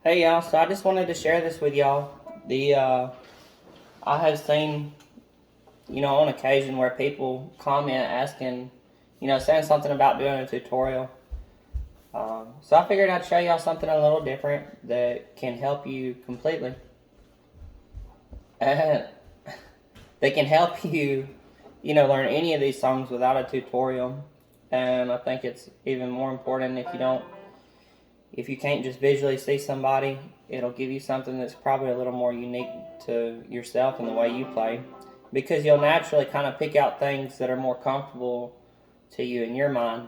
Hey y'all, so I just wanted to share this with y'all. I have seen, on occasion where people comment asking, saying something about doing a tutorial. So I figured I'd show y'all something a little different that can help you completely. That can help you, learn any of these songs without a tutorial. And I think it's even more important if you can't just visually see somebody, it'll give you something that's probably a little more unique to yourself and the way you play, because you'll naturally kind of pick out things that are more comfortable to you in your mind,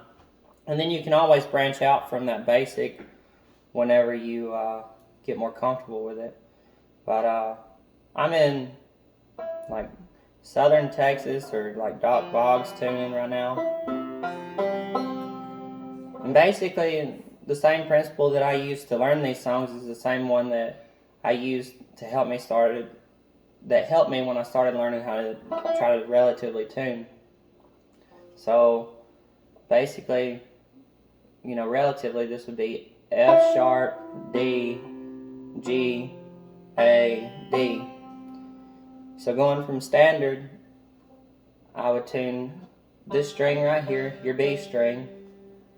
and then you can always branch out from that basic whenever you get more comfortable with it. But I'm in like southern Texas or like Doc Boggs tuning right now, and basically the same principle that I used to learn these songs is the same one that I used to help me when I started learning how to try to relatively tune. So basically, relatively this would be F sharp, D, G, A, D. So going from standard, I would tune this string right here, your B string.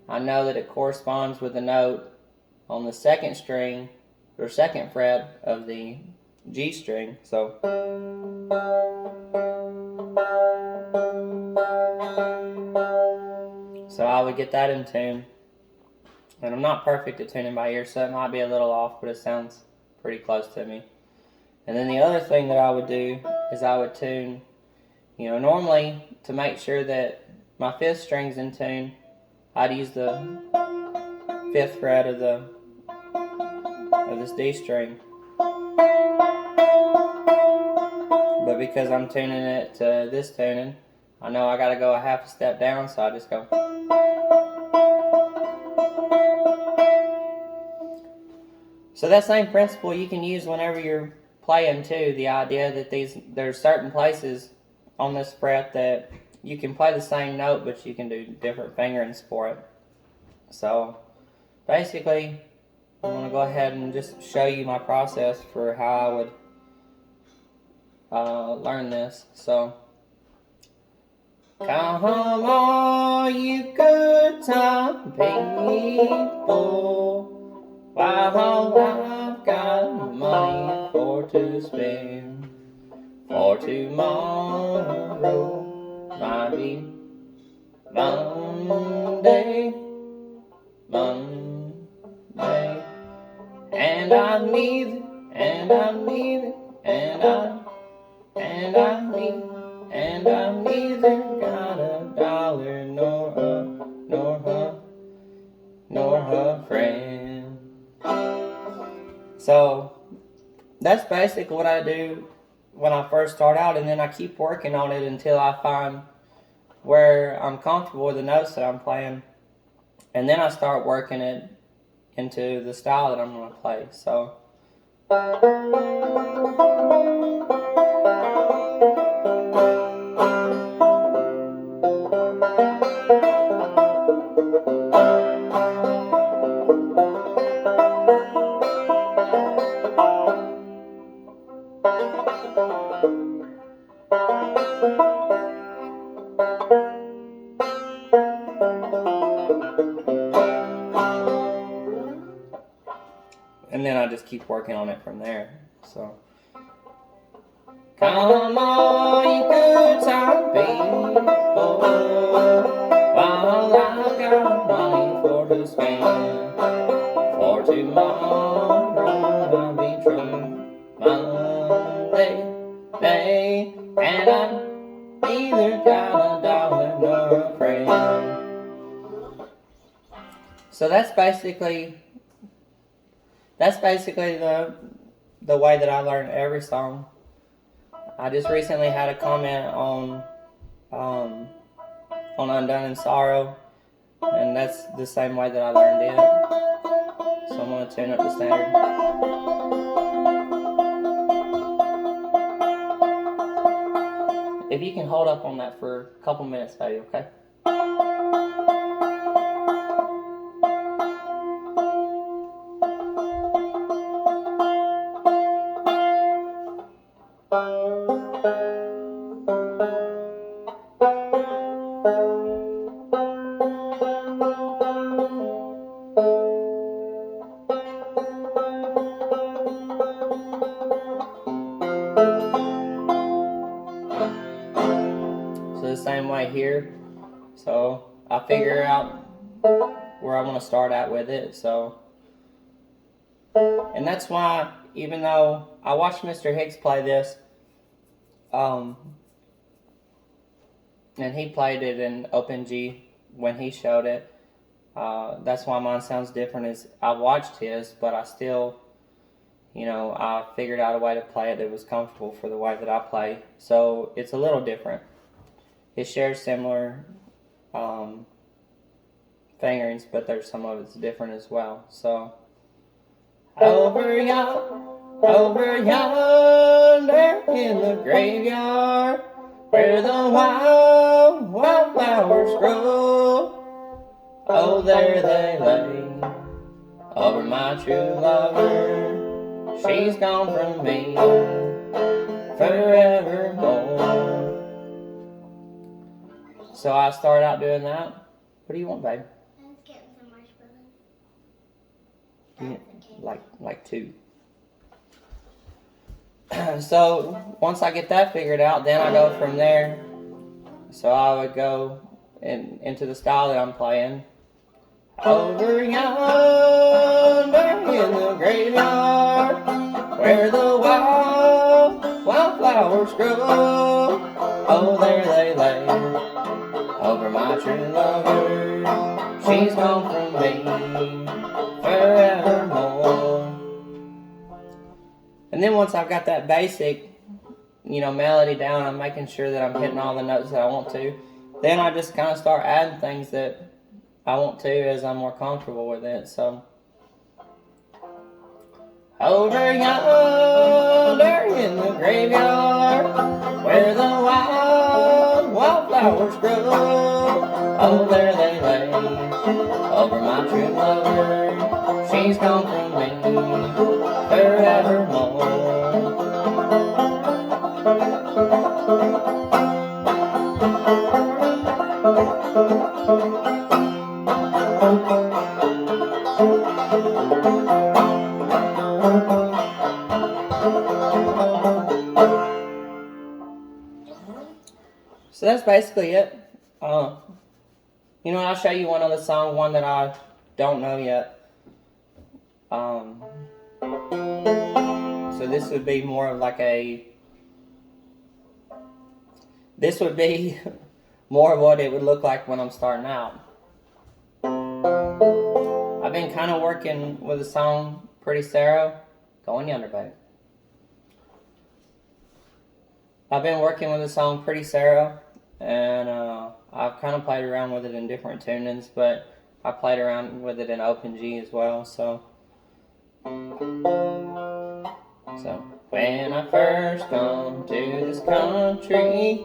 I know that it corresponds with the note on the second string or second fret of the G string. So I would get that in tune. And I'm not perfect at tuning by ear, so it might be a little off, but it sounds pretty close to me. And then the other thing that I would do is I would tune, normally to make sure that my fifth string's in tune, I'd use the fifth fret of this D string. But because I'm tuning it to this tuning, I know I gotta go a half a step down, so I just go. So that same principle you can use whenever you're playing too. The idea that there's certain places on this fret that you can play the same note, but you can do different fingerings for it. So basically, I'm going to go ahead and just show you my process for how I would learn this. So, come all you good time people, while I've got money for to spend, for tomorrow might be Monday, and I'm neither, and I'm neither, and I'm neither got a dollar nor her friend. So that's basically what I do when I first start out, and then I keep working on it until I find where I'm comfortable with the notes that I'm playing, and then I start working it into the style that I'm going to play. So and then I just keep working on it from there. So, come all you good time people, while I've got money for to spend, for tomorrow I'll be true Monday, and I neither got a dollar nor a friend. So that's basically the way that I learn every song. I just recently had a comment on Undone in Sorrow, and that's the same way that I learned it. So I'm going to tune up the standard. If you can hold up on that for a couple minutes, baby, okay? same way here. So I figure out where I want to start at with it. So, and that's why, even though I watched Mr. Hicks play this, and he played it in open G when he showed it. That's why mine sounds different. Is I watched his, but I still, I figured out a way to play it that was comfortable for the way that I play. So it's a little different. It shares similar fingerings, but there's some of it's different as well. So over yonder in the graveyard, where the wild flowers grow, oh, there they lay over my true lover. She's gone from me forevermore. So I started out doing that. What do you want, babe? Let's get some marshmallows. Like two. So once I get that figured out, then I go from there. So I would go into the style that I'm playing. Over yonder in the graveyard, where the wild flowers grow, oh, there they lay over my true lover. She's gone from me forevermore. And then once I've got that basic, melody down, I'm making sure that I'm hitting all the notes that I want to. Then I just kind of start adding things that I want to as I'm more comfortable with it. So over yonder in the graveyard, where the wild flowers grow, oh, there they lay over my true lover. She's gone from me forevermore. So that's basically it. I'll show you one other song, one that I don't know yet. So this would be more of like this would be more of what it would look like when I'm starting out. I've been kind of working with a song, Pretty Sarah. Go on yonder, babe. I've been working with the song Pretty Sarah, and I've kind of played around with it in different tunings, but I played around with it in open G as well. So when I first come to this country,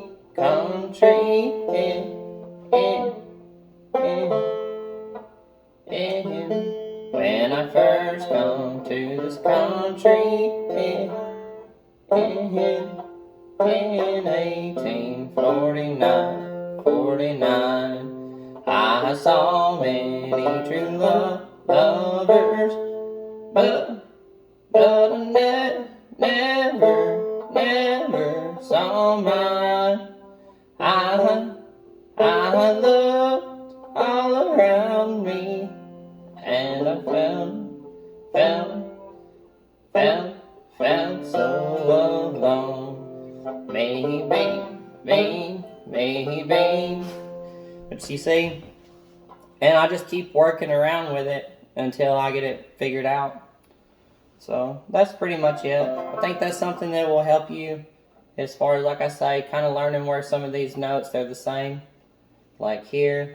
when I first come to this country, in 1849, I saw many true lovers, but I never saw mine. I looked all around me, and I felt so alone. Maybe. But you see, and I just keep working around with it until I get it figured out. So that's pretty much it. I think that's something that will help you as far as, like I say, kind of learning where some of these notes, they're the same. Like here.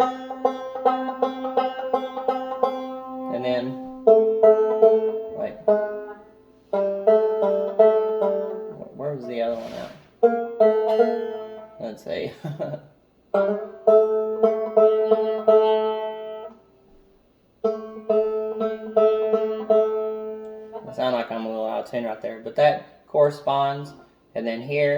And then, like, where was the other one at? Let's see. I sound like I'm a little out of tune right there, but that corresponds. And then here,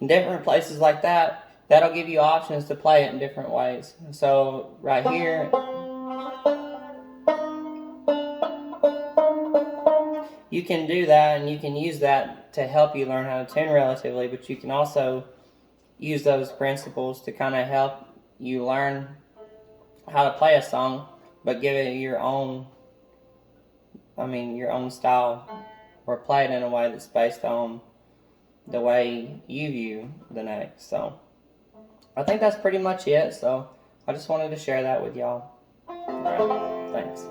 in different places like that, that'll give you options to play it in different ways. So right here, you can do that, and you can use that to help you learn how to tune relatively, but you can also use those principles to kind of help you learn how to play a song, but give it your own, your own style, or play it in a way that's based on the way you view the note. So I think that's pretty much it. So I just wanted to share that with y'all. All right, thanks.